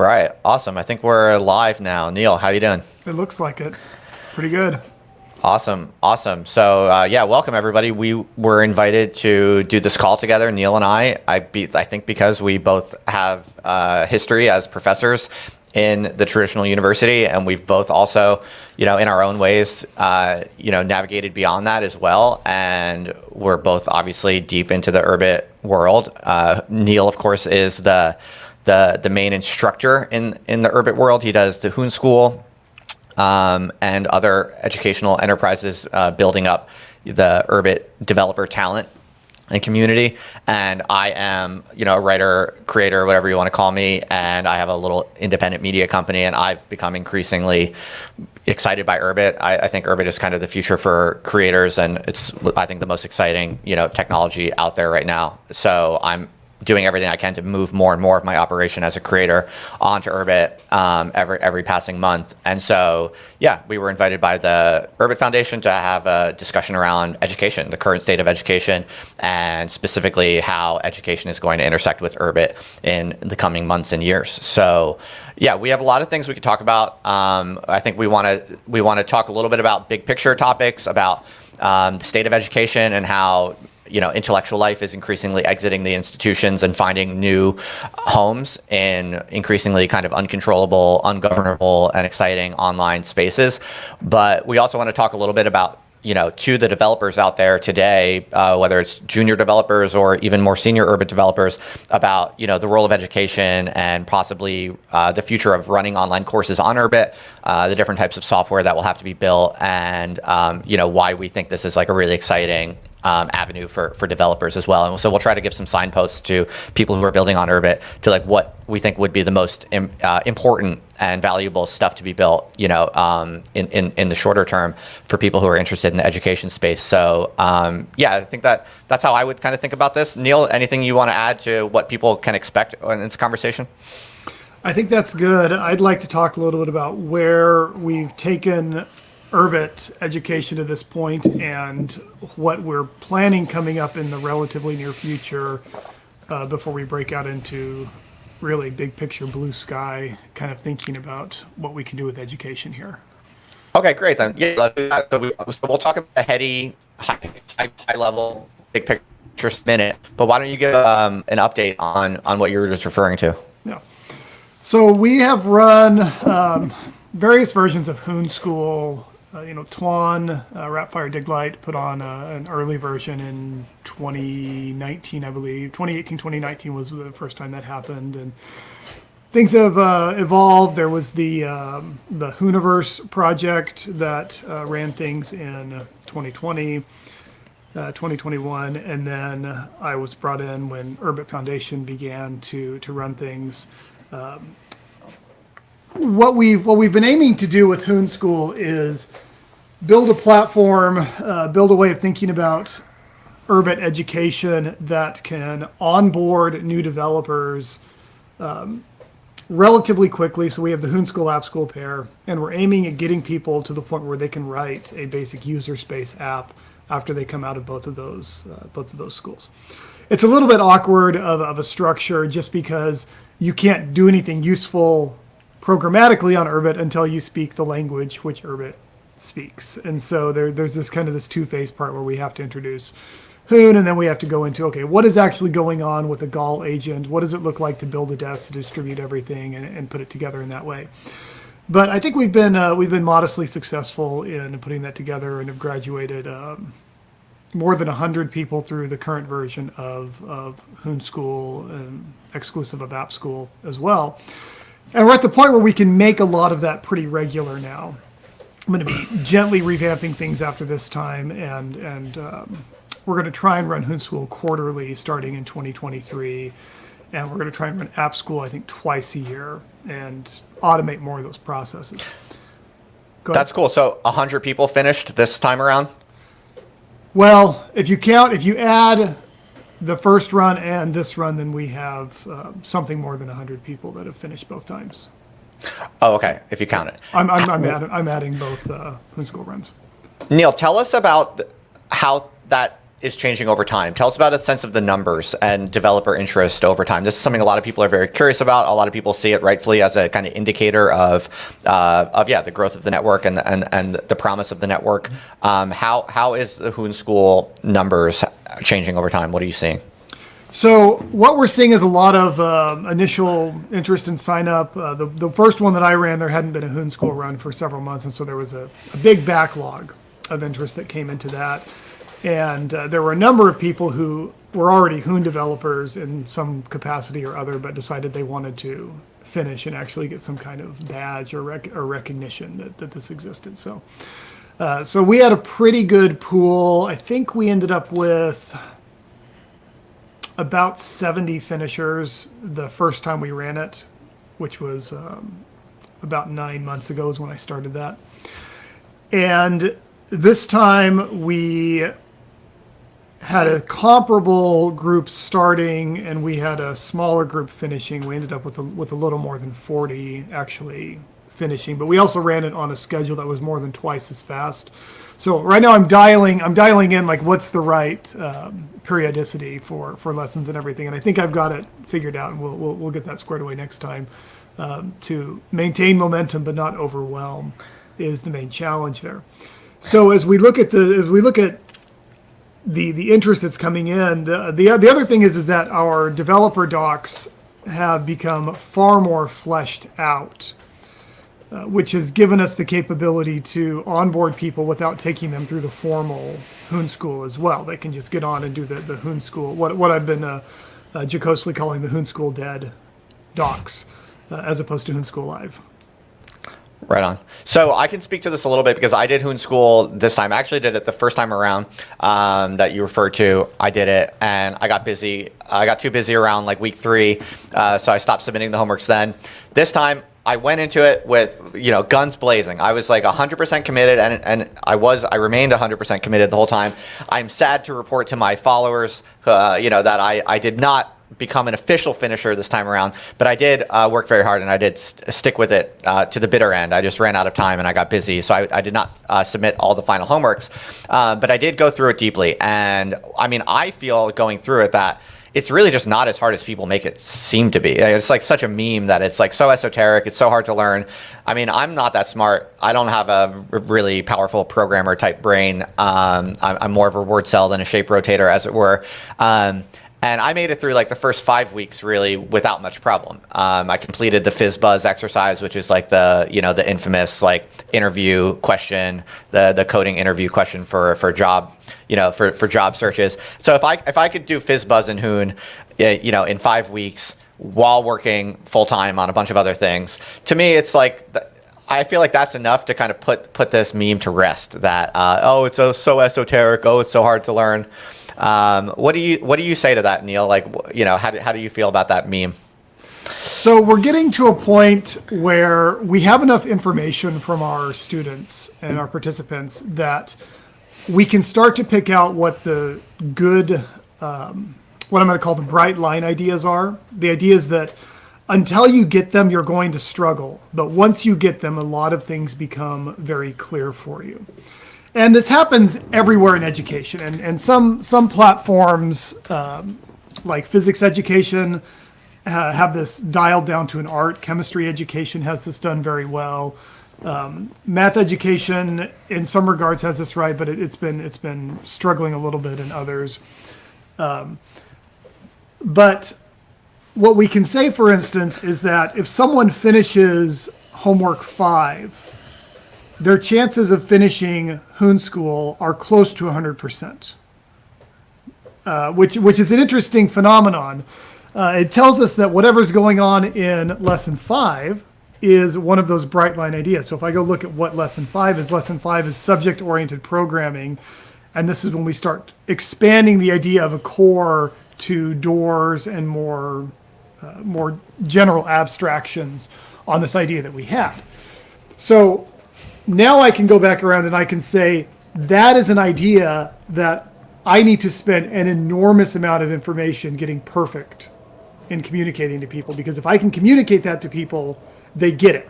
right, awesome. I think we're live now. Neil, how you doing? It looks like it. Pretty good. Awesome. So yeah, welcome everybody. We were invited to do this call together, Neil and I think because we both have history as professors in the traditional university, and we've both also, in our own ways, navigated beyond that as well. And we're both obviously deep into the Urbit world. Neil, of course, is the main instructor in the Urbit world. He does the Hoon School and other educational enterprises, building up the Urbit developer talent and community. And I am, a writer, creator, whatever you want to call me. And I have a little independent media company, and I've become increasingly excited by Urbit. I think Urbit is kind of the future for creators, and it's, I think, the most exciting, technology out there right now. So I'm doing everything I can to move more and more of my operation as a creator onto Urbit every passing month. And so, yeah, we were invited by the Urbit Foundation to have a discussion around education, the current state of education, and specifically how education is going to intersect with Urbit in the coming months and years. So, yeah, we have a lot of things we could talk about. I think we want to talk a little bit about big picture topics, about the state of education and how intellectual life is increasingly exiting the institutions and finding new homes in increasingly kind of uncontrollable, ungovernable, and exciting online spaces. But we also want to talk a little bit about, to the developers out there today, whether it's junior developers or even more senior Urbit developers, about, the role of education and possibly the future of running online courses on Urbit, the different types of software that will have to be built, and, why we think this is like a really exciting avenue for developers as well. And so we'll try to give some signposts to people who are building on Urbit to like what we think would be the most important and valuable stuff to be built, in the shorter term for people who are interested in the education space. So yeah, I think that's how I would kind of think about this. Neil, anything you want to add to what people can expect in this conversation? I think that's good. I'd like to talk a little bit about where we've taken Urbit education to this point and what we're planning coming up in the relatively near future, before we break out into really big picture, blue sky kind of thinking about what we can do with education here. Okay, great then. Yeah, let's do that. So we'll talk about the heady, high level, big picture minute. But why don't you give an update on what you were just referring to? Yeah. So we have run various versions of Hoon School. Twan, Rapfire Diglite put on an early version in 2019, I believe. 2018, 2019 was the first time that happened. And things have evolved. There was the Hooniverse project that ran things in 2020, 2021. And then I was brought in when Urbit Foundation began to run things. What we've been aiming to do with Hoon School is build a platform, build a way of thinking about Urbit education that can onboard new developers relatively quickly. So we have the Hoon School App School pair, and we're aiming at getting people to the point where they can write a basic user space app after they come out of both of those schools. It's a little bit awkward of a structure just because you can't do anything useful programmatically on Urbit until you speak the language which Urbit speaks. And so there's this kind of this two-phase part where we have to introduce Hoon, and then we have to go into, okay, what is actually going on with a Gall agent? What does it look like to build a desk to distribute everything and put it together in that way? But I think we've been modestly successful in putting that together and have graduated more than 100 people through the current version of Hoon School, and exclusive of App School as well. And we're at the point where we can make a lot of that pretty regular now. I'm going to be gently revamping things after this time, and we're going to try and run Hoon School quarterly starting in 2023, and we're going to try and run App School, I think, twice a year, and automate more of those processes. That's cool. So 100 people finished this time around? Well, if you add the first run and this run, then we have something more than 100 people that have finished both times. Oh, okay. If you count it. I'm adding both Hoon School runs. Neil, tell us about how that is changing over time. Tell us about a sense of the numbers and developer interest over time. This is something a lot of people are very curious about. A lot of people see it rightfully as a kind of indicator of the growth of the network and the promise of the network. How is the Hoon School numbers changing over time? What are you seeing? So what we're seeing is a lot of initial interest in sign up. The first one that I ran, there hadn't been a Hoon School run for several months, and so there was a big backlog of interest that came into that. And there were a number of people who were already Hoon developers in some capacity or other, but decided they wanted to finish and actually get some kind of badge or recognition that this existed. So we had a pretty good pool. I think we ended up with about 70 finishers the first time we ran it, which was about 9 months ago is when I started that. And this time we had a comparable group starting, and we had a smaller group finishing. We ended up with a little more than 40 actually finishing, but we also ran it on a schedule that was more than twice as fast. So right now I'm dialing in like what's the right periodicity for lessons and everything, and I think I've got it figured out, and we'll get that squared away next time. To maintain momentum but not overwhelm is the main challenge there. So as we look at the interest that's coming in, the other thing is that our developer docs have become far more fleshed out, which has given us the capability to onboard people without taking them through the formal Hoon School as well. They can just get on and do the Hoon School, what I've been jocosely calling the Hoon School dead docs, as opposed to Hoon School Live. Right on. So I can speak to this a little bit because I did Hoon School this time. I actually did it the first time around that you referred to. I did it and I got busy. I got too busy around like week 3, so I stopped submitting the homeworks then. This time I went into it with, guns blazing. I was like 100% committed, and I remained 100% committed the whole time. I'm sad to report to my followers, that I did not become an official finisher this time around, but I did work very hard, and I did stick with it to the bitter end. I just ran out of time and I got busy, so I did not submit all the final homeworks, but I did go through it deeply. And I mean, I feel going through it that it's really just not as hard as people make it seem to be. It's like such a meme that it's like so esoteric. It's so hard to learn. I mean, I'm not that smart. I don't have a really powerful programmer type brain. I'm more of a word cell than a shape rotator, as it were. And I made it through like the first 5 weeks really without much problem. I completed the FizzBuzz exercise, which is like the infamous like interview question, the coding interview question for job, for job searches. So if I could do FizzBuzz and Hoon, in 5 weeks while working full time on a bunch of other things, to me it's like I feel like that's enough to kind of put this meme to rest. That it's so esoteric. Oh, it's so hard to learn. What do you say to that, Neil? Like, how do you feel about that meme? So we're getting to a point where we have enough information from our students and our participants that we can start to pick out what the good, what I'm going to call the bright line ideas are. The ideas that until you get them, you're going to struggle. But once you get them, a lot of things become very clear for you. And this happens everywhere in education, and some platforms like physics education have this dialed down to an art. Chemistry education has this done very well. Math education, in some regards, has this right, but it's been struggling a little bit in others. But what we can say, for instance, is that if someone finishes homework 5, their chances of finishing Hoon School are close to 100%, which is an interesting phenomenon. It tells us that whatever's going on in lesson 5 is one of those bright line ideas. So if I go look at what lesson 5 is subject-oriented programming, and this is when we start expanding the idea of a core to doors and more general abstractions on this idea that we had. So now I can go back around and I can say that is an idea that I need to spend an enormous amount of information getting perfect in communicating to people, because if I can communicate that to people, they get it.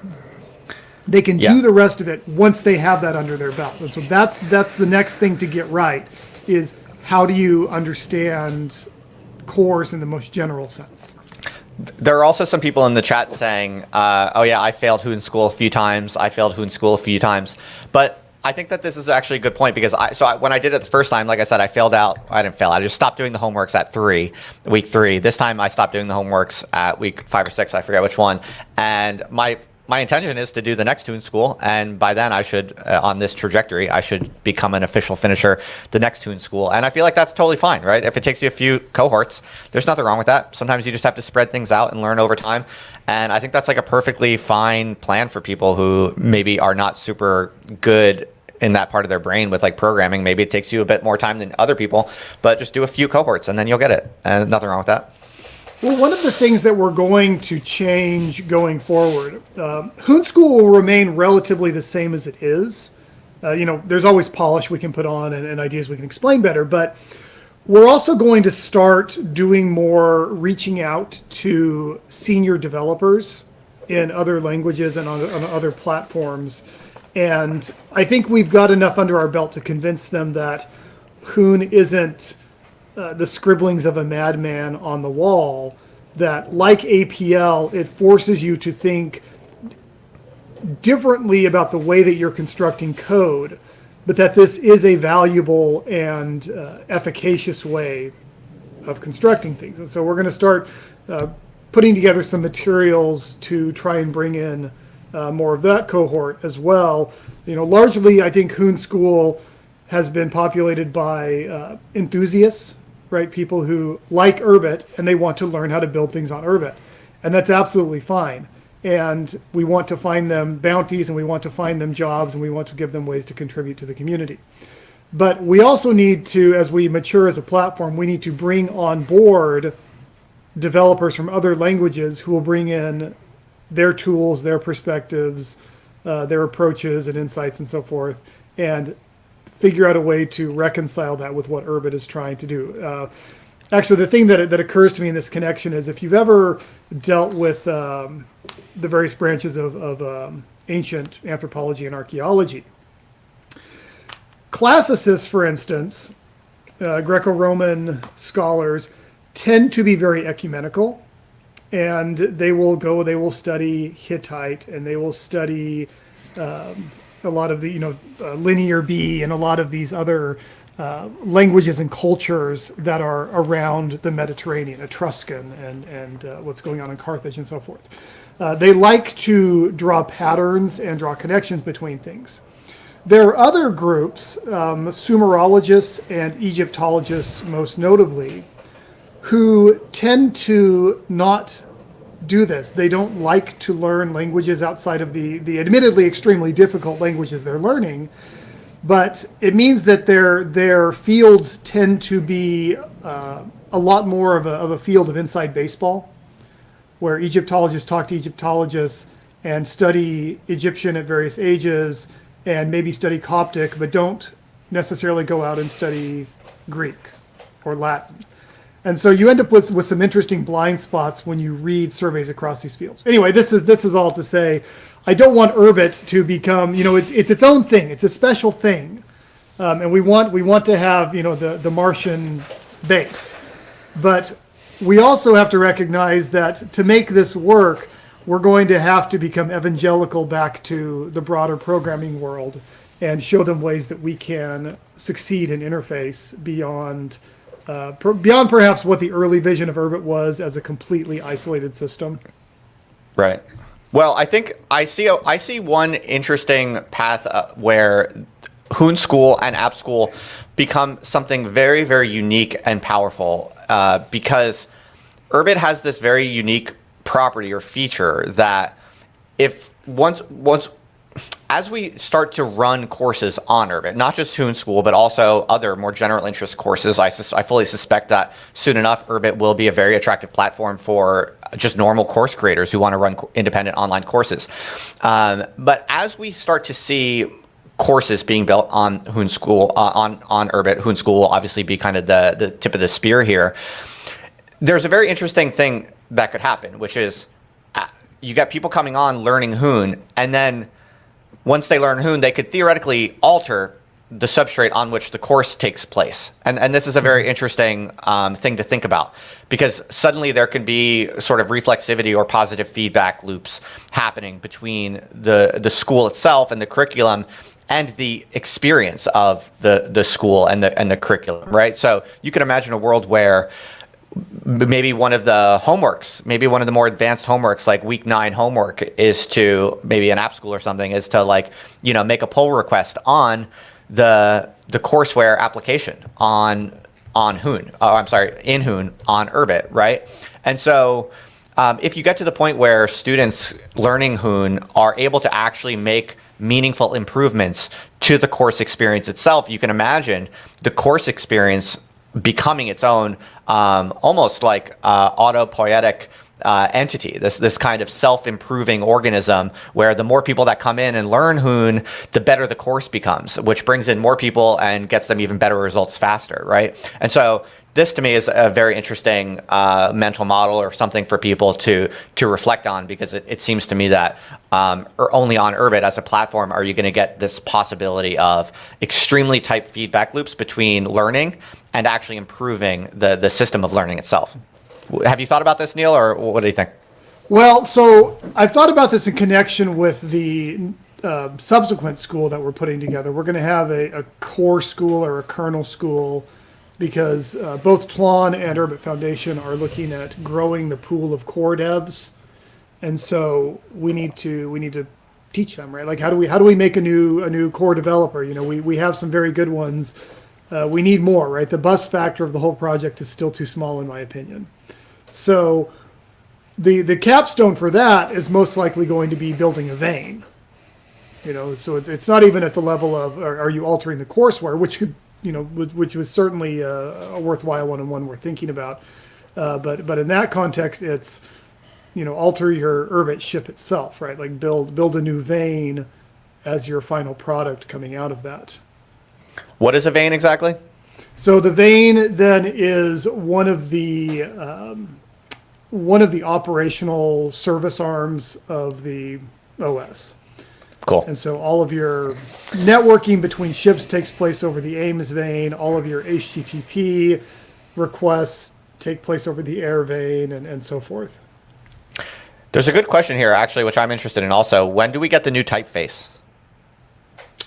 They can do the rest of it once they have that under their belt. And so that's the next thing to get right, is how do you understand course in the most general sense? There are also some people in the chat saying, oh yeah, I failed Hoon School a few times. I failed Hoon School a few times. But I think that this is actually a good point because when I did it the first time, like I said, I failed out. I didn't fail. I just stopped doing the homeworks at week 3. This time I stopped doing the homeworks at week 5 or 6. I forget which one. And my intention is to do the next Hoon School, and by then I should, on this trajectory, I should become an official finisher the next Hoon School. And I feel like that's totally fine, right? If it takes you a few cohorts, there's nothing wrong with that. Sometimes you just have to spread things out and learn over time. And I think that's like a perfectly fine plan for people who maybe are not super good in that part of their brain with like programming. Maybe it takes you a bit more time than other people, but just do a few cohorts and then you'll get it. And nothing wrong with that. Well, one of the things that we're going to change going forward, Hoon School will remain relatively the same as it is. There's always polish we can put on and ideas we can explain better, but we're also going to start doing more reaching out to senior developers in other languages and on other platforms. And I think we've got enough under our belt to convince them that Hoon isn't the scribblings of a madman on the wall, that like APL, it forces you to think differently about the way that you're constructing code, but that this is a valuable and efficacious way of constructing things. And so we're going to start putting together some materials to try and bring in more of that cohort as well. Largely, I think Hoon School has been populated by enthusiasts, right? People who like Urbit and they want to learn how to build things on Urbit. And that's absolutely fine. And we want to find them bounties and we want to find them jobs and we want to give them ways to contribute to the community. But we also need to, as we mature as a platform, we need to bring on board developers from other languages who will bring in their tools, their perspectives, their approaches and insights and so forth, and figure out a way to reconcile that with what Urbit is trying to do. Actually, the thing that occurs to me in this connection is if you've ever dealt with the various branches of ancient anthropology and archaeology, classicists, for instance, Greco-Roman scholars, tend to be very ecumenical, and they will study Hittite, and they will study a lot of the Linear B and a lot of these other languages and cultures that are around the Mediterranean, Etruscan and what's going on in Carthage and so forth. They like to draw patterns and draw connections between things. There are other groups, Sumerologists and Egyptologists most notably, who tend to not do this. They don't like to learn languages outside of the admittedly extremely difficult languages they're learning, but it means that their fields tend to be a lot more of a field of inside baseball, where Egyptologists talk to Egyptologists and study Egyptian at various ages and maybe study Coptic, but don't necessarily go out and study Greek or Latin. And so you end up with some interesting blind spots when you read surveys across these fields. Anyway, this is all to say, I don't want Urbit to become, it's its own thing. It's a special thing. And we want to have, the Martian base. But we also have to recognize that to make this work, we're going to have to become evangelical back to the broader programming world and show them ways that we can succeed in interface beyond perhaps what the early vision of Urbit was as a completely isolated system. Right. Well, I think I see one interesting path where Hoon School and App School become something very, very unique and powerful because Urbit has this very unique property or feature that if once as we start to run courses on Urbit, not just Hoon School, but also other more general interest courses, I fully suspect that soon enough, Urbit will be a very attractive platform for just normal course creators who want to run independent online courses. But as we start to see courses being built on Hoon School, on Urbit, Hoon School will obviously be kind of the tip of the spear here. There's a very interesting thing that could happen, which is you got people coming on learning Hoon, and then once they learn Hoon, they could theoretically alter the substrate on which the course takes place. And this is a very interesting thing to think about, because suddenly there can be sort of reflexivity or positive feedback loops happening between the school itself and the curriculum and the experience of the school and the curriculum, right? So you can imagine a world where maybe one of the homeworks, maybe one of the more advanced homeworks, like week 9 homework, is to, maybe an app school or something, is to, like, you know, make a pull request on the courseware application on Hoon. Oh, I'm sorry, in Hoon on Urbit, right? And so if you get to the point where students learning Hoon are able to actually make meaningful improvements to the course experience itself, you can imagine the course experience becoming its own almost like autopoietic entity, this kind of self-improving organism, where the more people that come in and learn Hoon, the better the course becomes, which brings in more people and gets them even better results faster, right? And so this, to me, is a very interesting mental model, or something for people to reflect on, because it seems to me that only on Urbit as a platform are you going to get this possibility of extremely tight feedback loops between learning and actually improving the system of learning itself. Have you thought about this, Neil, or what do you think? Well, so I've thought about this in connection with the subsequent school that we're putting together. We're going to have a core school or a kernel school, because both Tlon and Urbit Foundation are looking at growing the pool of core devs, and so we need to teach them, right? Like, how do we make a new core developer? You know, we have some very good ones. We need more, right? The bus factor of the whole project is still too small, in my opinion. So the capstone for that is most likely going to be building a vein. You know, so it's not even at the level of are you altering the courseware, which could, you know, which was certainly a worthwhile one, and one we're thinking about. But in that context, it's, you know, alter your Urbit ship itself, right? Like build a new vein as your final product coming out of that. What is a vein exactly? So the vein then is one of the operational service arms of the OS. Cool. And so all of your networking between ships takes place over the AIMS vein. All of your HTTP requests take place over the air vein, and so forth. There's a good question here, actually, which I'm interested in also. When do we get the new typeface?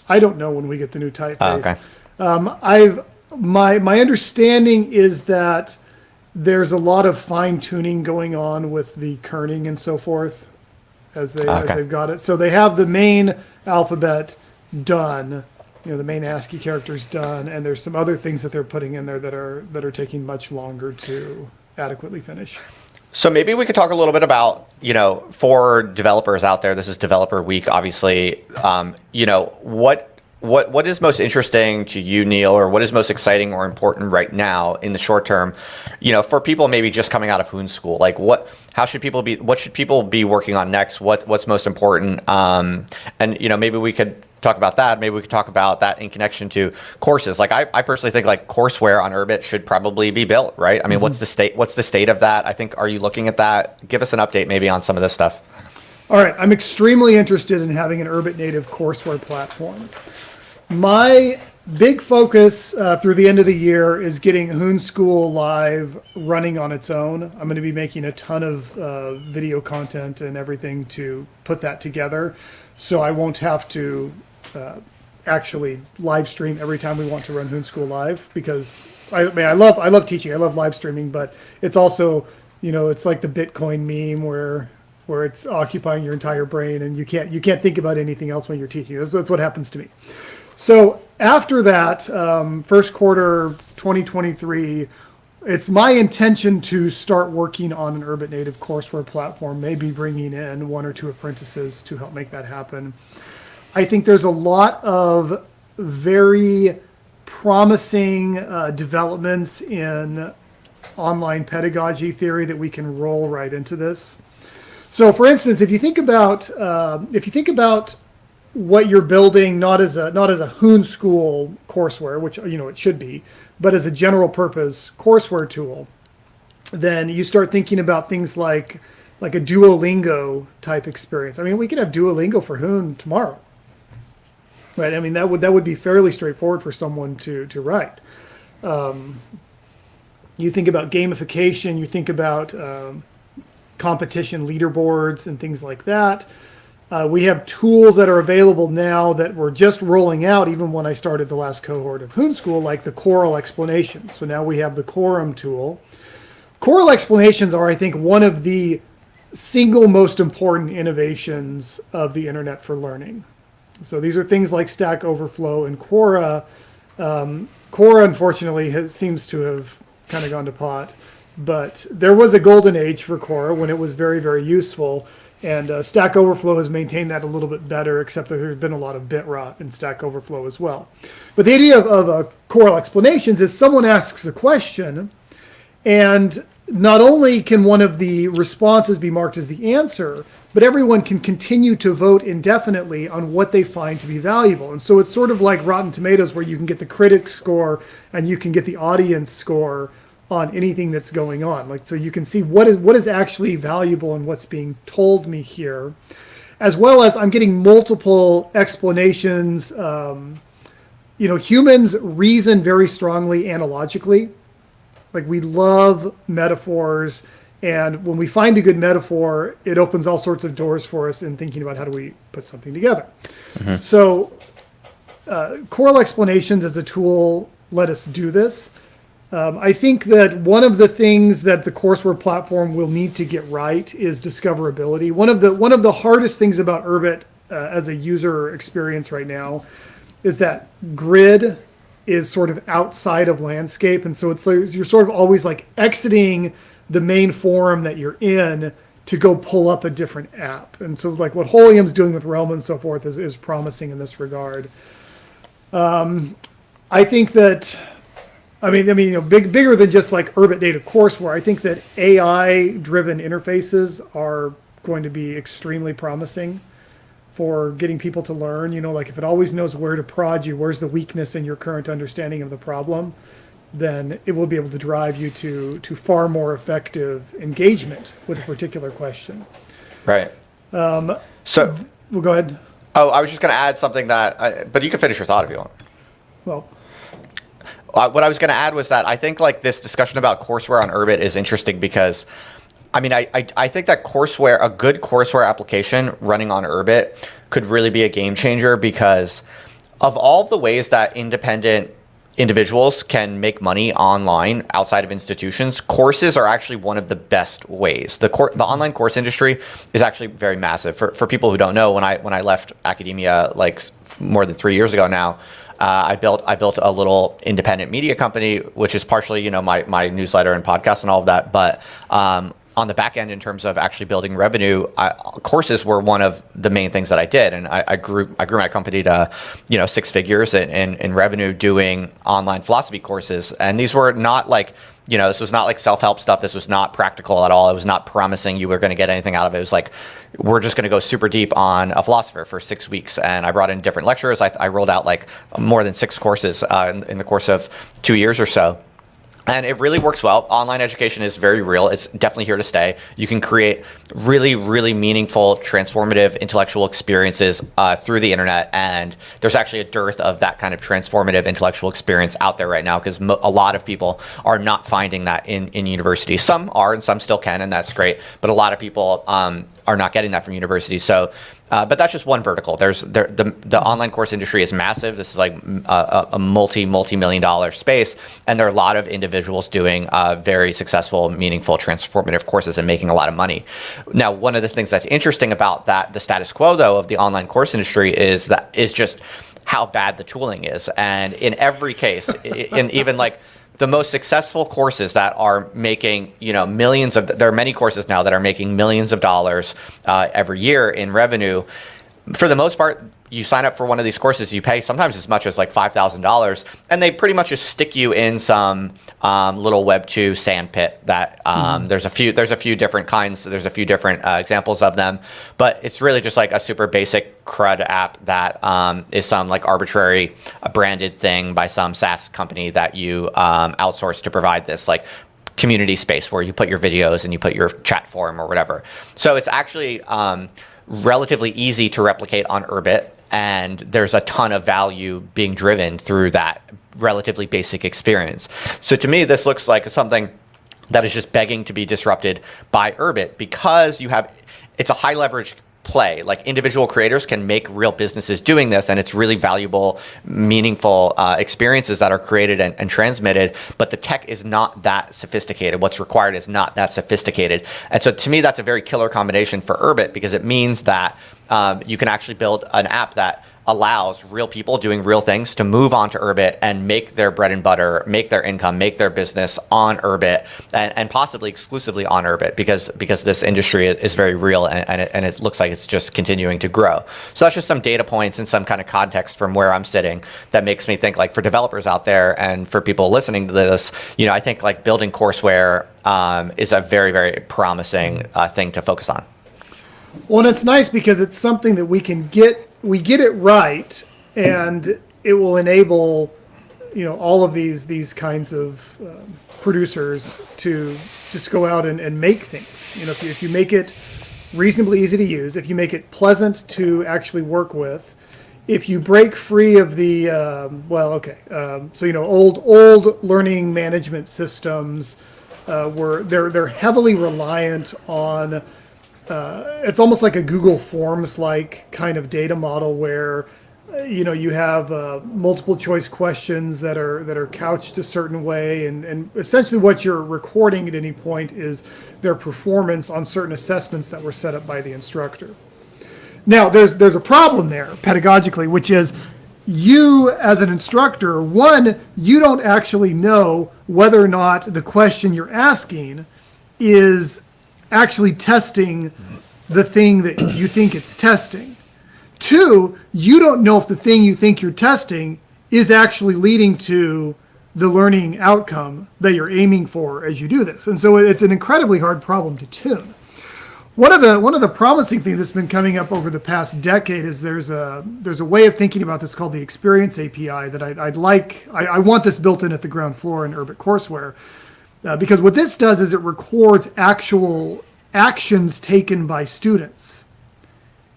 I don't know when we get the new typeface. Oh, okay. My understanding is that there's a lot of fine tuning going on with the kerning and so forth as they've got it. So they have the main alphabet done, you know, the main ASCII characters done, and there's some other things that they're putting in there that are taking much longer to adequately finish. So maybe we could talk a little bit about, you know, for developers out there, this is Developer Week, obviously, you know, what is most interesting to you, Neil, or what is most exciting or important right now in the short term, you know, for people maybe just coming out of Hoon School? Like, what should people be working on next? What's most important? And, you know, maybe we could talk about that. Maybe we could talk about that in connection to courses. Like, I personally think, like, courseware on Urbit should probably be built, right? I mean, what's the state of that? I think, are you looking at that? Give us an update maybe on some of this stuff. All right. I'm extremely interested in having an Urbit native courseware platform. My big focus through the end of the year is getting Hoon School live, running on its own. I'm going to be making a ton of video content and everything to put that together, so I won't have to actually live stream every time we want to run Hoon School live, because I love teaching, I love live streaming, but it's also, you know, it's like the Bitcoin meme where it's occupying your entire brain and you can't think about anything else when you're teaching. That's what happens to me. So after that, first quarter 2023, it's my intention to start working on an Urbit native courseware platform, maybe bringing in 1 or 2 apprentices to help make that happen. I think there's a lot of very promising developments in online pedagogy theory that we can roll right into this. So, for instance, if you think about what you're building, not as a Hoon School courseware, which, you know, it should be, but as a general purpose courseware tool, then you start thinking about things like a Duolingo type experience. I mean, we can have Duolingo for Hoon tomorrow. Right. I mean, that would be fairly straightforward for someone to write. You think about gamification, you think about competition leaderboards and things like that. We have tools that are available now that were just rolling out even when I started the last cohort of Hoon School, like the choral explanations. So now we have the quorum tool. Choral explanations are, I think, one of the single most important innovations of the internet for learning. So these are things like Stack Overflow and Quora. Quora, unfortunately, seems to have kind of gone to pot. But there was a golden age for Quora when it was very, very useful. And Stack Overflow has maintained that a little bit better, except that there's been a lot of bit rot in Stack Overflow as well. But the idea of choral explanations is someone asks a question, and not only can one of the responses be marked as the answer, but everyone can continue to vote indefinitely on what they find to be valuable. And so it's sort of like Rotten Tomatoes, where you can get the critic score and you can get the audience score on anything that's going on. Like, so you can see what is actually valuable and what's being told me here, as well as I'm getting multiple explanations. Humans reason very strongly analogically. Like, we love metaphors, and when we find a good metaphor, it opens all sorts of doors for us in thinking about how do we put something together. Mm-hmm. So choral explanations as a tool let us do this. I think that one of the things that the courseware platform will need to get right is discoverability. One of the hardest things about Urbit as a user experience right now is that grid is sort of outside of landscape, and so it's like you're sort of always like exiting the main forum that you're in to go pull up a different app. And so like what Holium's doing with Realm and so forth is promising in this regard. I think that, bigger than just like Urbit data courseware, I think that AI-driven interfaces are going to be extremely promising for getting people to learn. Like if it always knows where to prod you, where's the weakness in your current understanding of the problem, then it will be able to drive you to far more effective engagement with a particular question. Right. Well, go ahead. Oh, I was just going to add something but you can finish your thought if you want. Well, what I was going to add was that I think like this discussion about courseware on Urbit is interesting because, I think that a good courseware application running on Urbit could really be a game changer, because of all of the ways that independent individuals can make money online outside of institutions, courses are actually one of the best ways. The online course industry is actually very massive. For people who don't know, when I left academia like more than 3 years ago now, I built a little independent media company, which is partially my newsletter and podcast and all of that, but on the back end, in terms of actually building revenue, courses were one of the main things that I did, and I grew my company to 6 figures in revenue doing online philosophy courses. And these were not like this was not like self-help stuff. This was not practical at all. It was not promising you were going to get anything out of it. It was like, we're just going to go super deep on a philosopher for 6 weeks, and I brought in different lecturers. I rolled out like more than 6 courses in the course of 2 years or so. And it really works well. Online education is very real. It's definitely here to stay. You can create really, really meaningful, transformative intellectual experiences through the internet. And there's actually a dearth of that kind of transformative intellectual experience out there right now, because a lot of people are not finding that in universities. Some are, and some still can, and that's great. But a lot of people are not getting that from universities. So, but that's just one vertical. The online course industry is massive. This is like a multi-million-dollar space, and there are a lot of individuals doing very successful, meaningful, transformative courses and making a lot of money. Now, one of the things that's interesting about the status quo, though, of the online course industry is just how bad the tooling is. And in every case, in even like the most successful courses that are making, there are many courses now that are making millions of dollars every year in revenue. For the most part, you sign up for one of these courses, you pay sometimes as much as like $5,000, and they pretty much just stick you in some little Web 2 sandpit that there's a few different kinds. There's a few different examples of them, but it's really just like a super basic CRUD app that is some like arbitrary branded thing by some SaaS company that you outsource to provide this like community space where you put your videos and you put your chat forum or whatever. So it's actually relatively easy to replicate on Urbit. and there's a ton of value being driven through that relatively basic experience. So to me, this looks like something that is just begging to be disrupted by Urbit, because it's a high leverage play. Like, individual creators can make real businesses doing this, and it's really valuable, meaningful experiences that are created and transmitted, but the tech is not that sophisticated. What's required is not that sophisticated. And so to me, that's a very killer combination for Urbit, because it means that you can actually build an app that allows real people doing real things to move on to Urbit and make their bread and butter, make their income, make their business on Urbit, and possibly exclusively on Urbit, because this industry is very real, and it looks like it's just continuing to grow. So that's just some data points and some kind of context from where I'm sitting that makes me think, like, for developers out there and for people listening to this, I think like building courseware is a very, very promising thing to focus on. Well, and it's nice because it's something that we get it right, and it will enable, all of these kinds of producers to just go out and make things. If you make it reasonably easy to use, if you make it pleasant to actually work with, if you break free of the old learning management systems, where they're heavily reliant on. It's almost like a Google Forms like kind of data model where you have multiple choice questions that are couched a certain way, and essentially what you're recording at any point is their performance on certain assessments that were set up by the instructor. Now there's a problem there pedagogically, which is you as an instructor, one, you don't actually know whether or not the question you're asking is actually testing the thing that you think it's testing. Two, you don't know if the thing you think you're testing is actually leading to the learning outcome that you're aiming for as you do this. And so it's an incredibly hard problem to tune. One of the promising things that's been coming up over the past decade is there's a way of thinking about this called the Experience API that I want this built in at the ground floor in Urbit courseware. Because what this does is it records actual actions taken by students.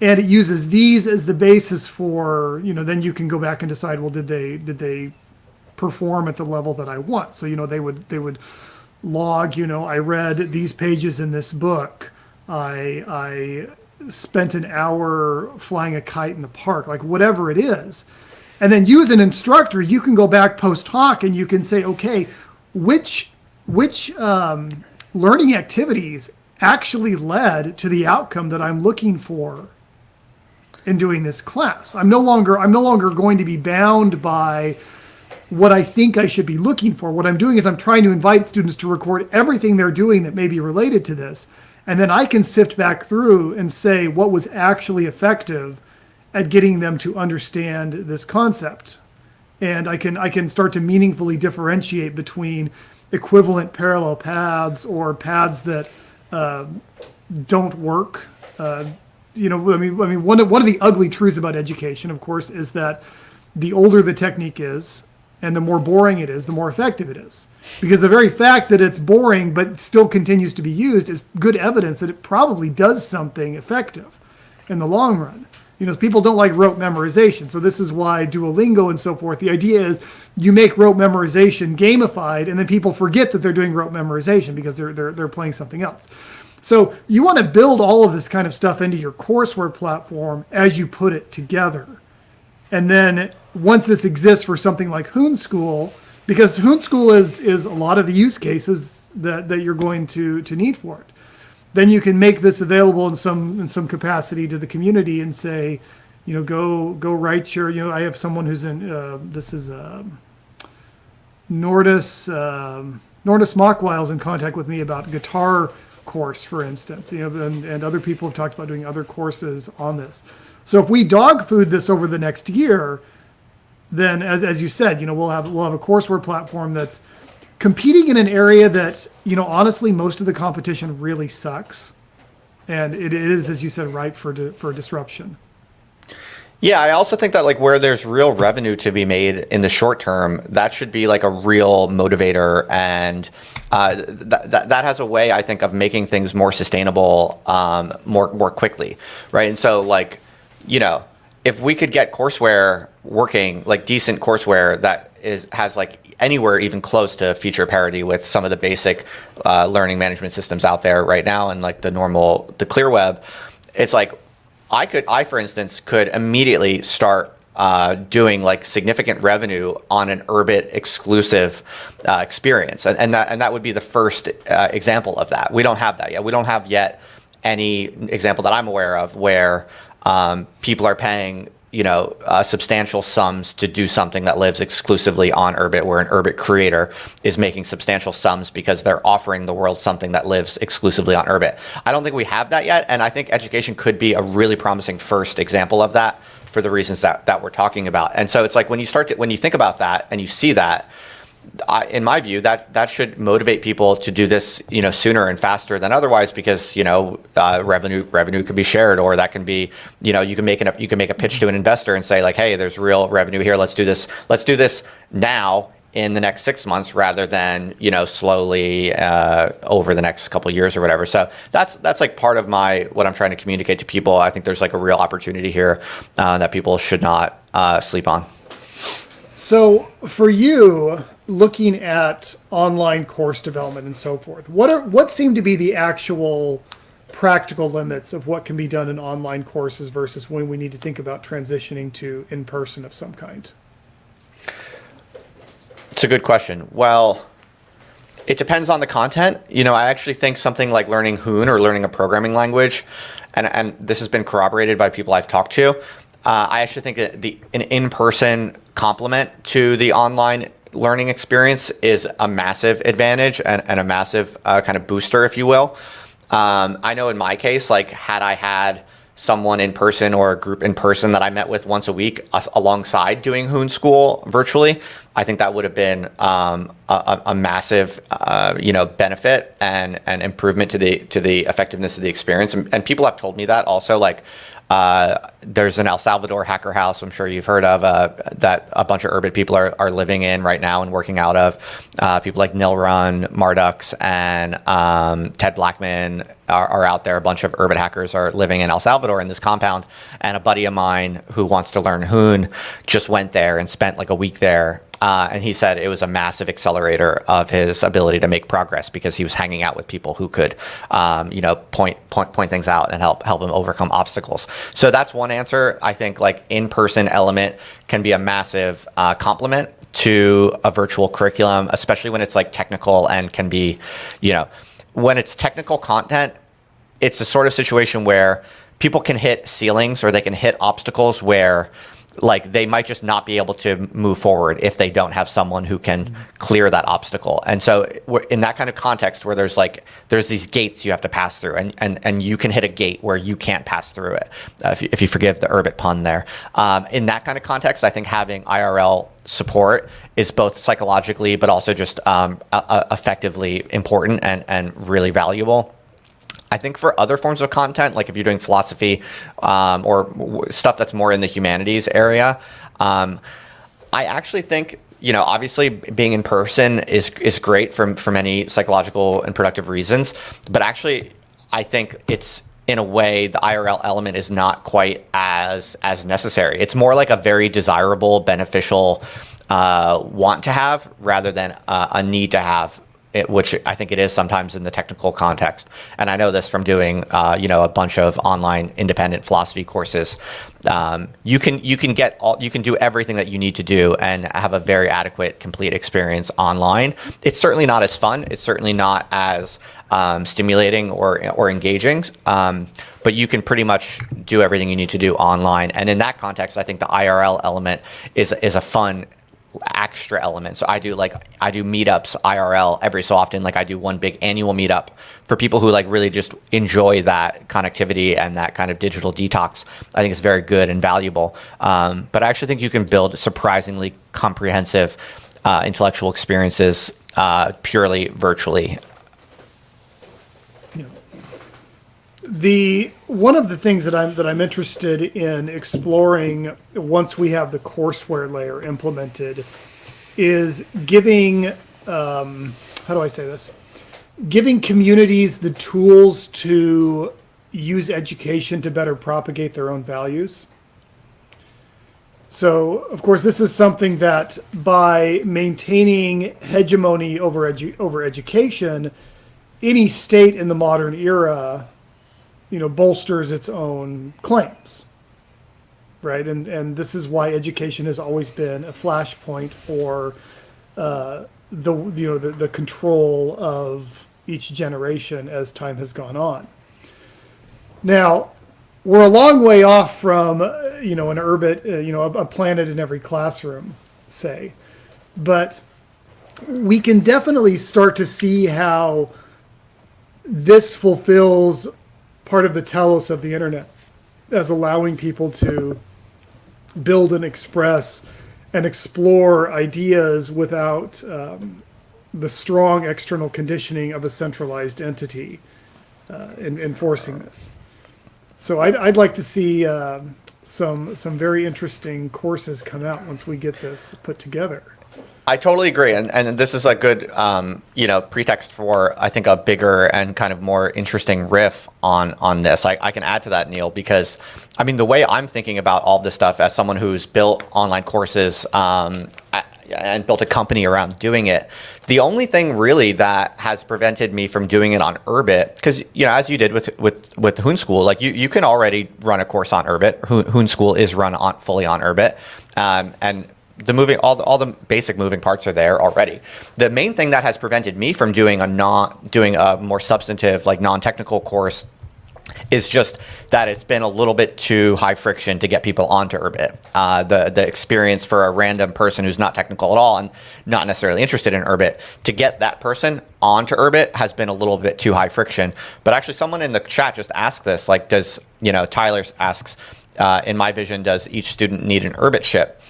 And it uses these as the basis for, then you can go back and decide, well, did they perform at the level that I want? So, they would log, I read these pages in this book. I spent an hour flying a kite in the park, like whatever it is. And then you as an instructor, you can go back post hoc and you can say, okay, which learning activities actually led to the outcome that I'm looking for in doing this class. I'm no longer going to be bound by what I think I should be looking for. What I'm doing is I'm trying to invite students to record everything they're doing that may be related to this, and then I can sift back through and say what was actually effective at getting them to understand this concept. And I can start to meaningfully differentiate between equivalent parallel paths or paths that don't work. One of the ugly truths about education, of course, is that the older the technique is and the more boring it is, the more effective it is. Because the very fact that it's boring but still continues to be used is good evidence that it probably does something effective in the long run. People don't like rote memorization. So this is why Duolingo and so forth, the idea is you make rote memorization gamified, and then people forget that they're doing rote memorization because they're playing something else. So you want to build all of this kind of stuff into your courseware platform as you put it together. And then once this exists for something like Hoon School, because Hoon School is a lot of the use cases that you're going to need for it, then you can make this available in some capacity to the community and say, go write your, I have someone who's in, this is Nordis Mockweil's in contact with me about guitar course, for instance, and other people have talked about doing other courses on this. So if we dog food this over the next year, then as you said, we'll have a courseware platform that's competing in an area that, honestly, most of the competition really sucks. And it is, as you said, ripe for disruption. Yeah, I also think that like where there's real revenue to be made in the short term, that should be like a real motivator, and that has a way, I think, of making things more sustainable more quickly, right? And so like, if we could get courseware working, like decent courseware that has like anywhere even close to feature parity with some of the basic learning management systems out there right now, and like the clear web, it's like I for instance could immediately start doing like significant revenue on an Urbit exclusive experience, and that would be the first example of that. We don't have that yet. We don't have yet any example that I'm aware of where people are paying substantial sums to do something that lives exclusively on Urbit, where an Urbit creator is making substantial sums because they're offering the world something that lives exclusively on Urbit. I don't think we have that yet, and I think education could be a really promising first example of that for the reasons that we're talking about. And so it's like when you think about that and you see that, in my view, that should motivate people to do this, sooner and faster than otherwise, because revenue could be shared, or that can be, you can make a pitch to an investor and say like, hey, there's real revenue here. Let's do this now in the next 6 months rather than slowly over the next couple of years or whatever. So that's like part of what I'm trying to communicate to people. I think there's like a real opportunity here that people should not sleep on. So for you, looking at online course development and so forth, what seem to be the actual practical limits of what can be done in online courses versus when we need to think about transitioning to in-person of some kind? It's a good question. Well, it depends on the content. I actually think something like learning Hoon or learning a programming language, and this has been corroborated by people I've talked to, I actually think that an in-person complement to the online learning experience is a massive advantage and a massive kind of booster, if you will. I know in my case, like had I had someone in person or a group in person that I met with once a week alongside doing Hoon School virtually, I think that would have been a massive benefit and improvement to the effectiveness of the experience. And people have told me that also, like there's an El Salvador hacker house I'm sure you've heard of that a bunch of Urbit people are living in right now and working out of. People like Nilrun, Mardux, and Ted Blackman are out there. A bunch of Urbit hackers are living in El Salvador in this compound. And a buddy of mine who wants to learn Hoon just went there and spent like a week there. And he said it was a massive accelerator of his ability to make progress because he was hanging out with people who could, point things out and help him overcome obstacles. So that's one answer. I think like in-person element can be a massive complement to a virtual curriculum, especially when it's like technical and can be, when it's technical content, it's a sort of situation where people can hit ceilings or they can hit obstacles where like they might just not be able to move forward if they don't have someone who can clear that obstacle. And so in that kind of context where there's these gates you have to pass through and you can hit a gate where you can't pass through it, if you forgive the Urbit pun there. In that kind of context, I think having IRL support is both psychologically but also just effectively important and really valuable. I think for other forms of content, like if you're doing philosophy or stuff that's more in the humanities area, I actually think, obviously being in person is great for many psychological and productive reasons. But actually, I think it's in a way the IRL element is not quite as necessary. It's more like a very desirable, beneficial want to have rather than a need to have. Which I think it is sometimes in the technical context. And I know this from doing, a bunch of online independent philosophy courses. You can do everything that you need to do and have a very adequate, complete experience online. It's certainly not as fun. It's certainly not as stimulating or engaging. But you can pretty much do everything you need to do online. And in that context, I think the IRL element is a fun extra element. So I do meetups IRL every so often. Like I do one big annual meetup for people who like really just enjoy that connectivity and that kind of digital detox. I think it's very good and valuable. But I actually think you can build surprisingly comprehensive intellectual experiences purely virtually. One of the things that I'm interested in exploring once we have the courseware layer implemented is giving giving communities the tools to use education to better propagate their own values. So, of course, this is something that by maintaining hegemony over education, any state in the modern era, bolsters its own claims, right? And this is why education has always been a flashpoint for the control of each generation as time has gone on. Now, we're a long way off from an Urbit, a planet in every classroom, say, but we can definitely start to see how this fulfills part of the telos of the internet, as allowing people to build and express and explore ideas without the strong external conditioning of a centralized entity in enforcing this. So I'd like to see some very interesting courses come out once we get this put together. I totally agree, and this is a good pretext for, I think, a bigger and kind of more interesting riff on this. I can add to that, Neil, because I mean the way I'm thinking about all this stuff as someone who's built online courses and built a company around doing it, the only thing really that has prevented me from doing it on Urbit, because as you did with Hoon School, like you can already run a course on Urbit. Hoon School is run fully on Urbit, and all the basic moving parts are there already. The main thing that has prevented me from doing a more substantive, like non-technical course is just that it's been a little bit too high friction to get people onto Urbit. The experience for a random person who's not technical at all and not necessarily interested in Urbit, to get that person onto Urbit has been a little bit too high friction. But actually someone in the chat just asked this, like Tyler asks, in my vision, does each student need an Urbit ship?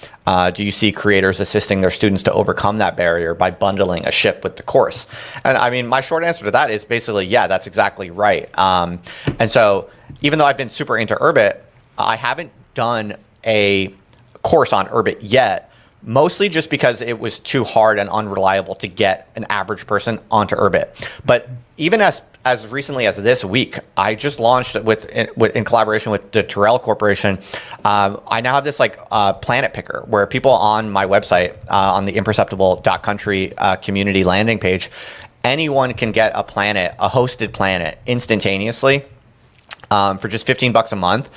Do you see creators assisting their students to overcome that barrier by bundling a ship with the course? And I mean, my short answer to that is basically, yeah, that's exactly right. And so even though I've been super into Urbit, I haven't done a course on Urbit yet, mostly just because it was too hard and unreliable to get an average person onto Urbit. But even as recently as this week, I just launched in collaboration with the Terrell Corporation. I now have this planet picker where people on my website, on the imperceptible.country community landing page, anyone can get a hosted planet instantaneously for just $15 a month.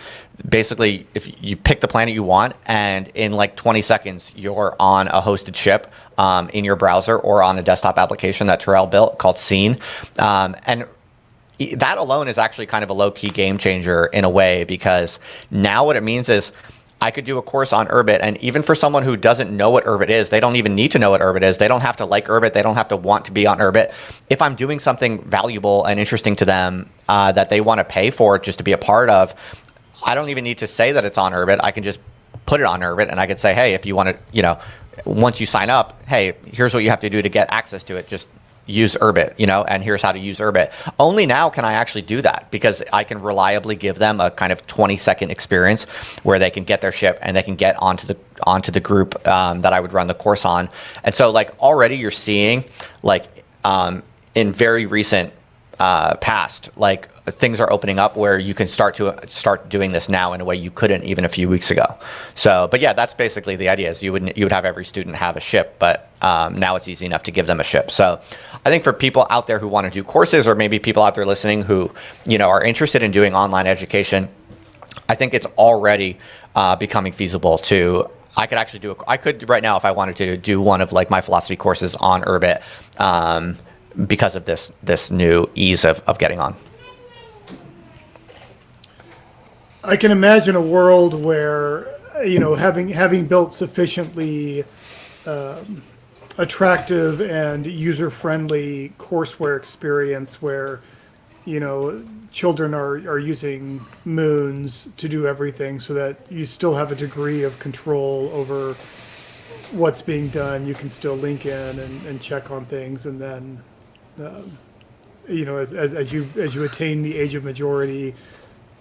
Basically, if you pick the planet you want, and in like 20 seconds, you're on a hosted ship in your browser or on a desktop application that Terrell built called Scene. And that alone is actually kind of a low-key game changer in a way, because now what it means is I could do a course on Urbit, and even for someone who doesn't know what Urbit is, they don't even need to know what Urbit is. They don't have to like Urbit. They don't have to want to be on Urbit. If I'm doing something valuable and interesting to them that they want to pay for just to be a part of, I don't even need to say that it's on Urbit. I can just put it on Urbit, and I could say, hey, if you want to, once you sign up, hey, here's what you have to do to get access to it. Just use Urbit, and here's how to use Urbit. Only now can I actually do that, because I can reliably give them a kind of 20-second experience where they can get their ship and they can get onto the group that I would run the course on. And so already you're seeing in very recent past, things are opening up where you can start doing this now in a way you couldn't even a few weeks ago. So, but yeah, that's basically the idea. Is you would have every student have a ship, but now it's easy enough to give them a ship. So, I think for people out there who want to do courses, or maybe people out there listening who are interested in doing online education, I think it's already becoming feasible to. I could actually I could right now, if I wanted to, do one of my philosophy courses on Urbit. Because of this new ease of getting on. I can imagine a world where, having built sufficiently attractive and user-friendly courseware experience where, children are using moons to do everything, so that you still have a degree of control over what's being done. You can still link in and check on things, and then as you attain the age of majority,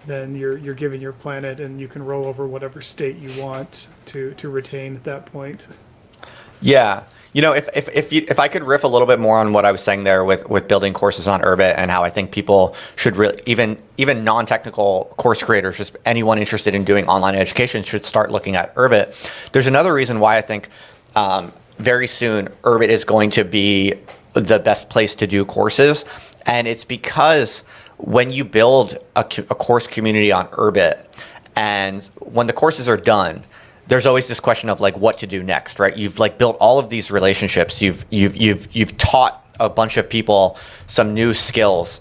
then you're given your planet, and you can roll over whatever state you want to retain at that point. Yeah. If I could riff a little bit more on what I was saying there with building courses on Urbit and how I think people should really, even non-technical course creators, just anyone interested in doing online education should start looking at Urbit. There's another reason why I think very soon Urbit is going to be the best place to do courses, and it's because when you build a course community on Urbit, and when the courses are done, there's always this question of like what to do next, right? You've like built all of these relationships. You've taught a bunch of people some new skills.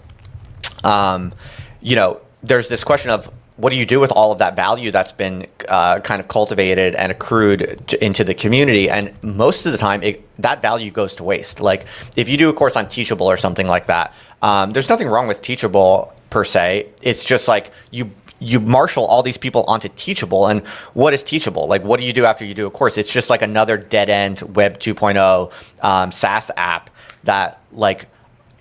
There's this question of what do you do with all of that value that's been kind of cultivated and accrued into the community? And most of the time, that value goes to waste. Like if you do a course on Teachable or something like that, there's nothing wrong with Teachable per se. It's just like you marshal all these people onto Teachable. And what is Teachable? Like, what do you do after you do a course? It's just like another dead-end Web 2.0 SaaS app that like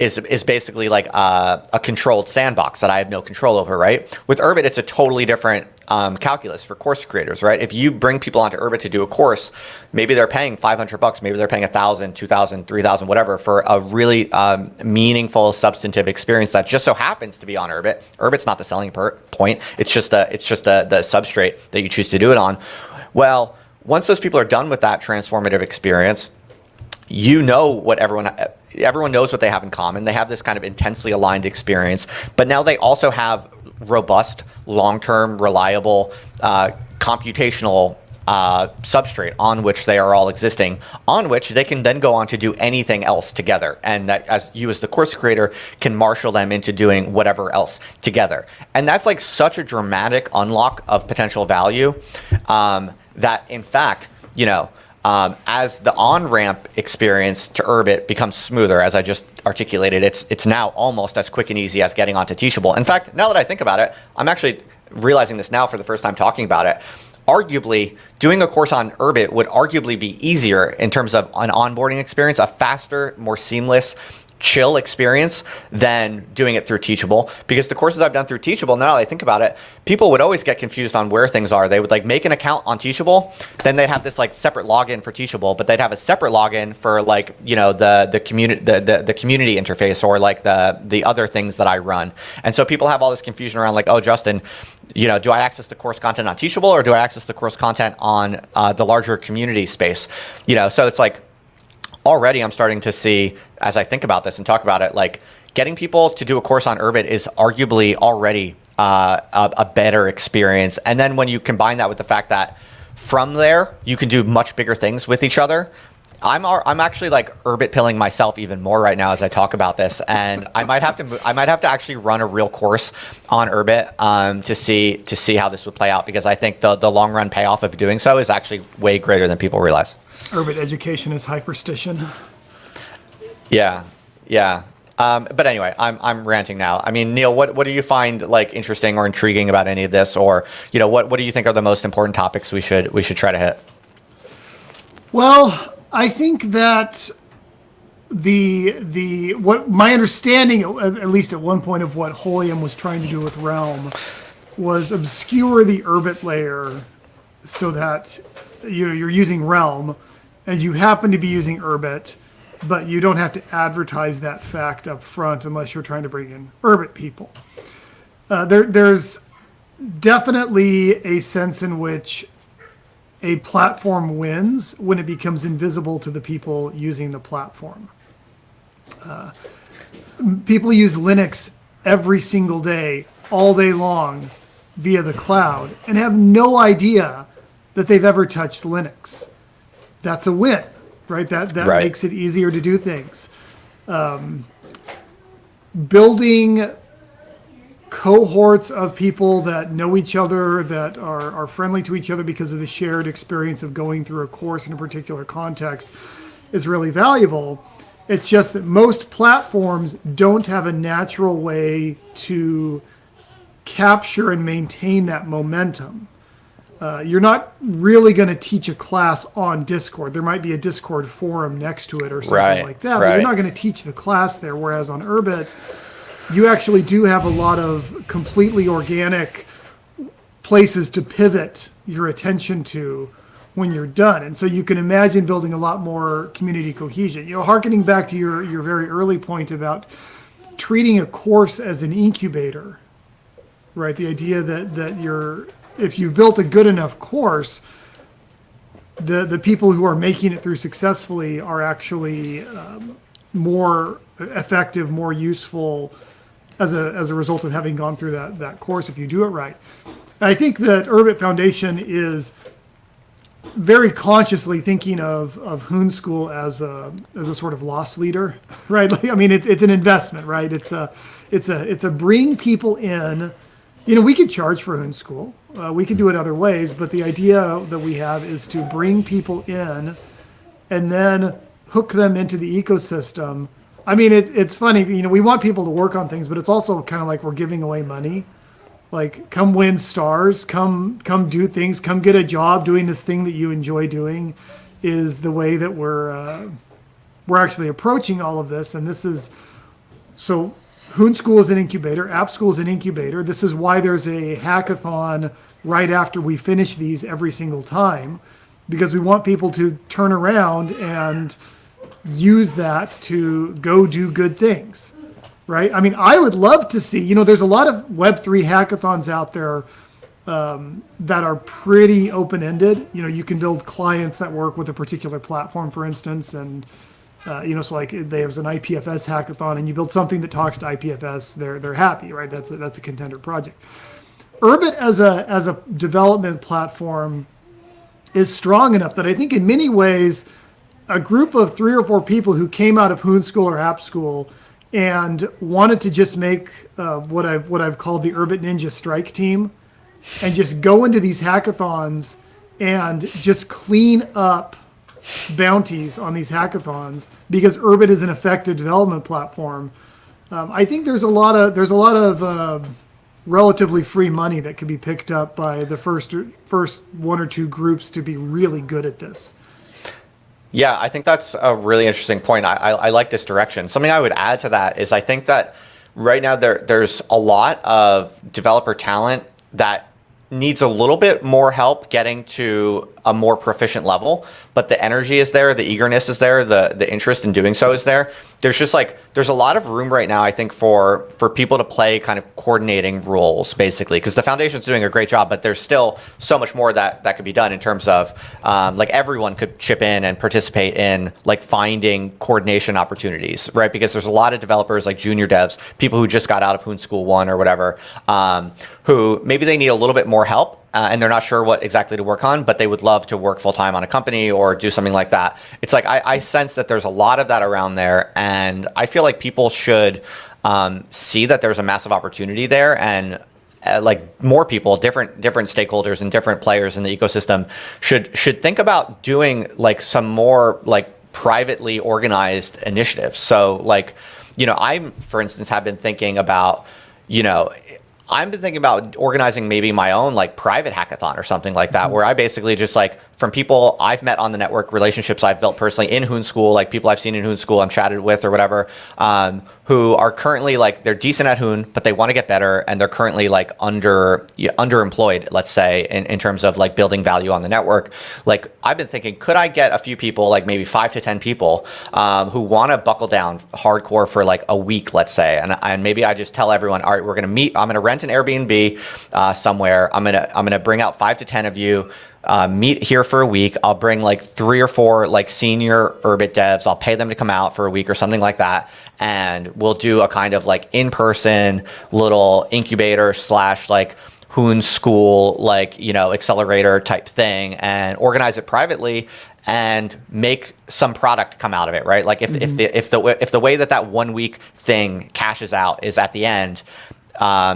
is basically like a controlled sandbox that I have no control over, right? With Urbit, it's a totally different calculus for course creators, right? If you bring people onto Urbit to do a course, maybe they're paying $500, maybe they're paying $1,000, $2,000, $3,000, whatever, for a really meaningful, substantive experience that just so happens to be on Urbit. Urbit's not the selling point. It's just the substrate that you choose to do it on. Well, once those people are done with that transformative experience, you know what everyone knows what they have in common. They have this kind of intensely aligned experience, but now they also have robust, long-term, reliable, computational substrate on which they are all existing, on which they can then go on to do anything else together. And that as the course creator can marshal them into doing whatever else together. And that's like such a dramatic unlock of potential value that in fact, as the on-ramp experience to Urbit becomes smoother, as I just articulated, it's now almost as quick and easy as getting onto Teachable. In fact, now that I think about it, I'm actually realizing this now for the first time talking about it. Arguably, doing a course on Urbit would arguably be easier in terms of an onboarding experience, a faster, more seamless, chill experience than doing it through Teachable, because the courses I've done through Teachable, now that I think about it, people would always get confused on where things are. They would like make an account on Teachable, then they'd have this like separate login for Teachable, but they'd have a separate login for like the community interface or like the other things that I run. And so people have all this confusion around like, oh, Justin, do I access the course content on Teachable or do I access the course content on the larger community space? So it's like, already I'm starting to see, as I think about this and talk about it, like getting people to do a course on Urbit is arguably already a better experience. And then when you combine that with the fact that from there, you can do much bigger things with each other. I'm actually like Urbit pilling myself even more right now as I talk about this, and I might have to actually run a real course on Urbit to see how this would play out, because I think the long run payoff of doing so is actually way greater than people realize. Urbit education is hyperstition. Yeah. But anyway, I'm ranting now. I mean, Neil, what do you find like interesting or intriguing about any of this, or what do you think are the most important topics we should try to hit? Well, I think that what my understanding, at least at one point, of what Holium was trying to do with Realm was obscure the Urbit layer so that you're using Realm and you happen to be using Urbit, but you don't have to advertise that fact up front unless you're trying to bring in Urbit people. There's definitely a sense in which a platform wins when it becomes invisible to the people using the platform. People use Linux every single day, all day long, via the cloud, and have no idea that they've ever touched Linux. That's a win, right? That right. Makes it easier to do things. Building cohorts of people that know each other, that are friendly to each other because of the shared experience of going through a course in a particular context is really valuable. It's just that most platforms don't have a natural way to capture and maintain that momentum. You're not really going to teach a class on Discord. There might be a Discord forum next to it or something like that, but you're not going to teach the class there. Whereas on Urbit, you actually do have a lot of completely organic places to pivot your attention to when you're done. And so you can imagine building a lot more community cohesion. Harkening back to your very early point about treating a course as an incubator, right? The idea that if you've built a good enough course, the people who are making it through successfully are actually more effective, more useful as a result of having gone through that course if you do it right. I think that Urbit Foundation is very consciously thinking of Hoon School as a sort of loss leader, right? Like, I mean, it's an investment, right? It's a bring people in. We could charge for Hoon School. We could do it other ways, but the idea that we have is to bring people in and then hook them into the ecosystem. I mean, it's funny, we want people to work on things, but it's also kind of like we're giving away money. Like, come win stars, come do things, come get a job doing this thing that you enjoy doing, is the way that we're actually approaching all of this. And this is, so Hoon School is an incubator, App School is an incubator. This is why there's a hackathon right after we finish these every single time, because we want people to turn around and use that to go do good things. Right? I mean, I would love to see, there's a lot of Web3 hackathons out there that are pretty open-ended. You can build clients that work with a particular platform, for instance, and, so like there's an IPFS hackathon and you build something that talks to IPFS, they're happy, right? That's a contender project. Urbit as a development platform is strong enough that I think in many ways, a group of 3 or 4 people who came out of Hoon School or App School and wanted to just make what I've called the Urbit Ninja Strike Team, and just go into these hackathons and just clean up bounties on these hackathons because Urbit is an effective development platform. I think there's a lot of relatively free money that could be picked up by the first 1 or 2 groups to be really good at this. Yeah, I think that's a really interesting point. I like this direction. Something I would add to that is I think that right now there's a lot of developer talent that needs a little bit more help getting to a more proficient level, but the energy is there, the eagerness is there, the interest in doing so is there. There's a lot of room right now, I think, for people to play kind of coordinating roles, basically, because the foundation's doing a great job, but there's still so much more that could be done in terms of like everyone could chip in and participate in like finding coordination opportunities, right? Because there's a lot of developers like junior devs, people who just got out of Hoon School 1 or whatever, who maybe they need a little bit more help. And they're not sure what exactly to work on, but they would love to work full-time on a company or do something like that. It's like I sense that there's a lot of that around there, and I feel like people should see that there's a massive opportunity there, and like more people, different stakeholders and different players in the ecosystem should think about doing like some more like privately organized initiatives. So like, I, for instance, have been thinking about, I've been thinking about organizing maybe my own like private hackathon or something like that, where I basically just like from people I've met on the network, relationships I've built personally in Hoon School, like people I've seen in Hoon School, I'm chatted with or whatever, who are currently like, they're decent at Hoon, but they want to get better. And they're currently like underemployed, let's say, in terms of like building value on the network. Like I've been thinking, could I get a few people, like maybe 5 to 10 people who want to buckle down hardcore for like a week, let's say. And maybe I just tell everyone, all right, we're going to meet, I'm going to rent an Airbnb somewhere. I'm going to bring out 5 to 10 of you, meet here for a week. I'll bring like 3 or 4 like senior Urbit devs. I'll pay them to come out for a week or something like that. And we'll do a kind of like in-person little incubator / like Hoon School, like, accelerator type thing, and organize it privately and make some product come out of it, right? Like if the way that 1 week thing cashes out is at the end,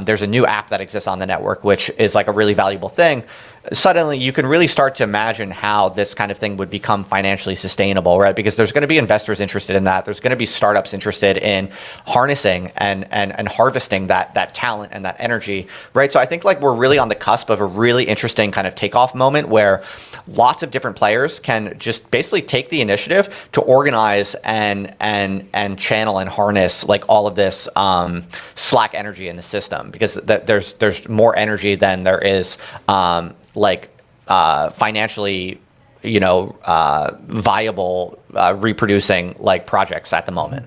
there's a new app that exists on the network, which is like a really valuable thing. Suddenly you can really start to imagine how this kind of thing would become financially sustainable, right? Because there's going to be investors interested in that. There's going to be startups interested in harnessing and harvesting that talent and that energy, right? So I think like we're really on the cusp of a really interesting kind of takeoff moment where lots of different players can just basically take the initiative to organize and channel and harness like all of this Slack energy in the system, because there's more energy than there is financially viable reproducing like projects at the moment?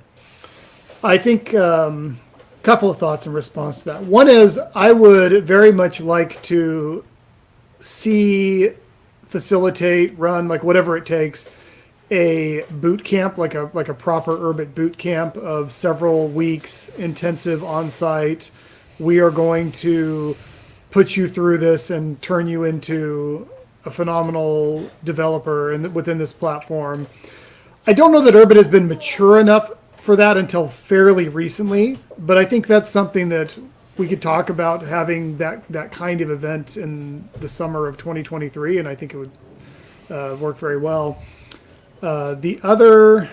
I think a couple of thoughts in response to that. One is I would very much like to see, facilitate, run, like whatever it takes, a boot camp, like a proper Urbit boot camp of several weeks, intensive on site. We are going to put you through this and turn you into a phenomenal developer within this platform. I don't know that Urbit has been mature enough for that until fairly recently, but I think that's something that we could talk about, having that kind of event in the summer of 2023, and I think it would work very well. The other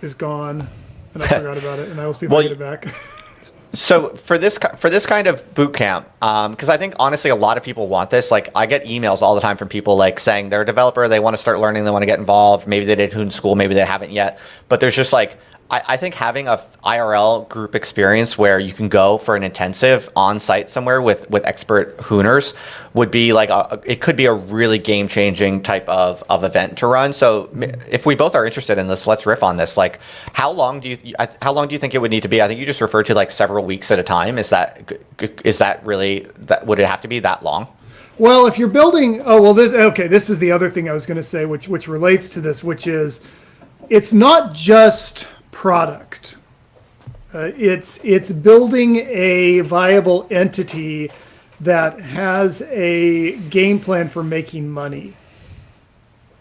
is gone, and I forgot about it, and I will see if I get it back. So for this kind of boot camp, because I think honestly a lot of people want this. Like I get emails all the time from people like saying they're a developer, they want to start learning, they want to get involved. Maybe they did Hoon School, maybe they haven't yet. But there's just like I think having a IRL group experience where you can go for an intensive on site somewhere with expert Hooners would be like it could be a really game changing type of event to run. So if we both are interested in this, let's riff on this. Like how long do you think it would need to be? I think you just referred to like several weeks at a time. Is that really would it have to be that long? Well, if you're building, this is the other thing I was going to say, which relates to this, which is it's not just product. It's building a viable entity that has a game plan for making money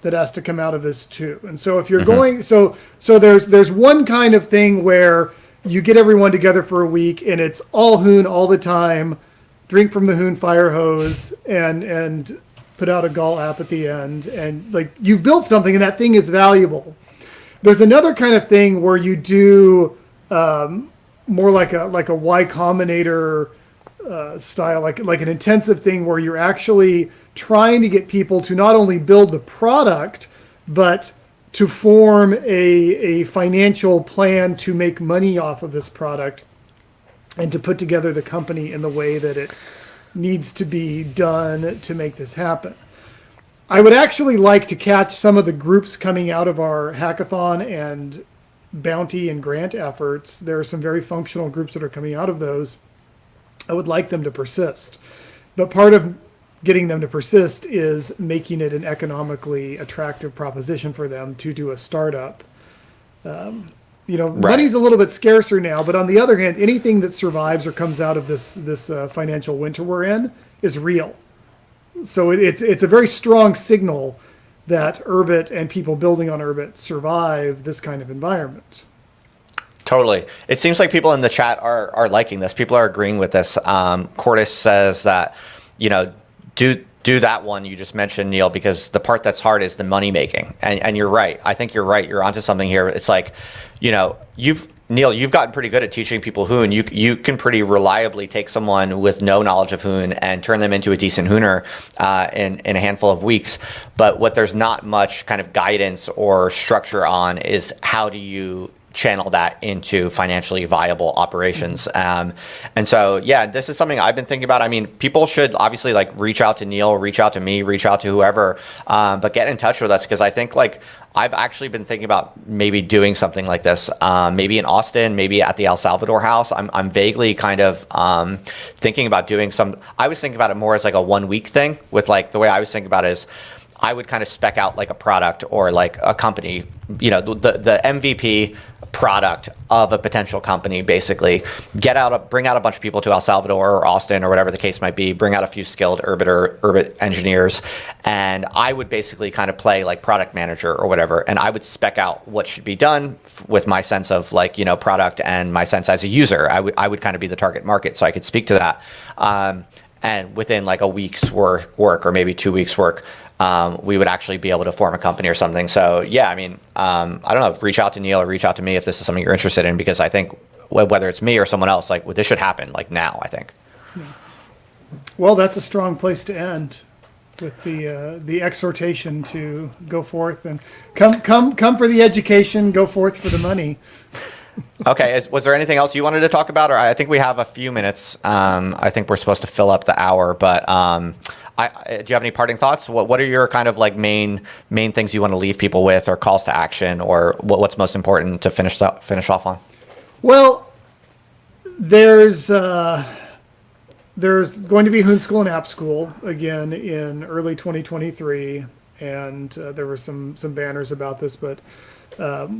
that has to come out of this too. And so if you're going, so there's one kind of thing where you get everyone together for a week and it's all Hoon all the time, drink from the Hoon fire hose and put out a Gall app at the end. And like you've built something and that thing is valuable. There's another kind of thing where you do more like a Y Combinator style, like an intensive thing where you're actually trying to get people to not only build the product, but to form a financial plan to make money off of this product and to put together the company in the way that it needs to be done to make this happen. I would actually like to catch some of the groups coming out of our hackathon and bounty and grant efforts. There are some very functional groups that are coming out of those. I would like them to persist. But part of getting them to persist is making it an economically attractive proposition for them to do a startup. Right. Money's a little bit scarcer now, but on the other hand, anything that survives or comes out of this financial winter we're in is real. So it's a very strong signal that Urbit and people building on Urbit survive this kind of environment. Totally. It seems like people in the chat are liking this. People are agreeing with this. Cordis says that, do that one you just mentioned, Neil, because the part that's hard is the money making. And you're right. I think you're right. You're onto something here. It's like, Neil, you've gotten pretty good at teaching people Hoon. You can pretty reliably take someone with no knowledge of Hoon and turn them into a decent Hooner in a handful of weeks. But what there's not much kind of guidance or structure on is how do you channel that into financially viable operations. And so, yeah, this is something I've been thinking about. I mean, people should obviously like reach out to Neil, reach out to me, reach out to whoever, but get in touch with us because I think like I've actually been thinking about maybe doing something like this, maybe in Austin, maybe at the El Salvador house. I'm vaguely kind of thinking about doing I was thinking about it more as like a 1 week thing with like the way I was thinking about it is I would kind of spec out like a product or like a company, the MVP product of a potential company, basically bring out a bunch of people to El Salvador or Austin or whatever the case might be, bring out a few skilled Urbit engineers. And I would basically kind of play like product manager or whatever. And I would spec out what should be done with my sense of like, product and my sense as a user. I would kind of be the target market. So I could speak to that. And within like a week's work or maybe 2 weeks work, we would actually be able to form a company or something. So yeah, I mean, I don't know, reach out to Neil or reach out to me if this is something you're interested in, because I think whether it's me or someone else, like this should happen like now, I think. Well, that's a strong place to end with the exhortation to go forth and come for the education, go forth for the money. Okay. Was there anything else you wanted to talk about? Or I think we have a few minutes. I think we're supposed to fill up the hour, but Do you have any parting thoughts? What are your kind of like main things you want to leave people with, or calls to action, or what's most important to finish off on? Well, there's going to be Hoon School and App School again in early 2023, and there were some banners about this, but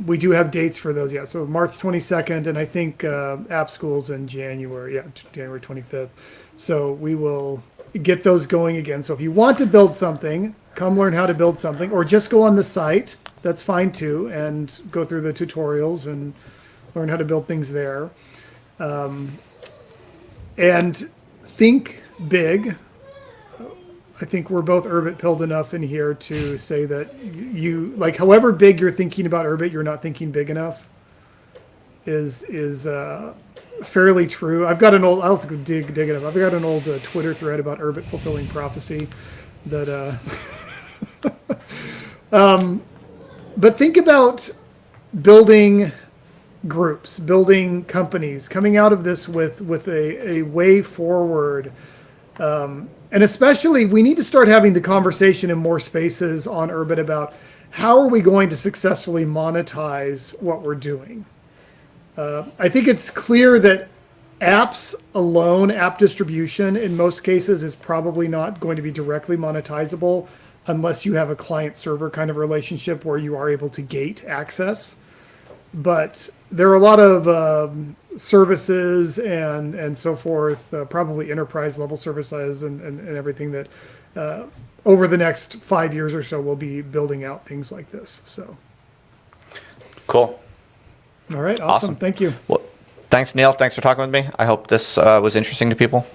we do have dates for those yet. So March 22nd, and I think App School's in January, January 25th. So we will get those going again. So if you want to build something, come learn how to build something, or just go on the site. That's fine too, and go through the tutorials and learn how to build things there. And think big. I think we're both Urbit pilled enough in here to say that you, like, however big you're thinking about Urbit, you're not thinking big enough is fairly true. I've got an old, I'll have to go dig it up. I've got an old Twitter thread about Urbit fulfilling prophecy that, but think about building groups, building companies, coming out of this with a way forward. And especially, we need to start having the conversation in more spaces on Urbit about how are we going to successfully monetize what we're doing. I think it's clear that apps alone, app distribution in most cases is probably not going to be directly monetizable unless you have a client-server kind of relationship where you are able to gate access. But there are a lot of services and so forth, probably enterprise level services and everything that over the next 5 years or so we'll be building out things like this. So, cool. All right, awesome. Thank you. Well, thanks, Neil. Thanks for talking with me. I hope this was interesting to people.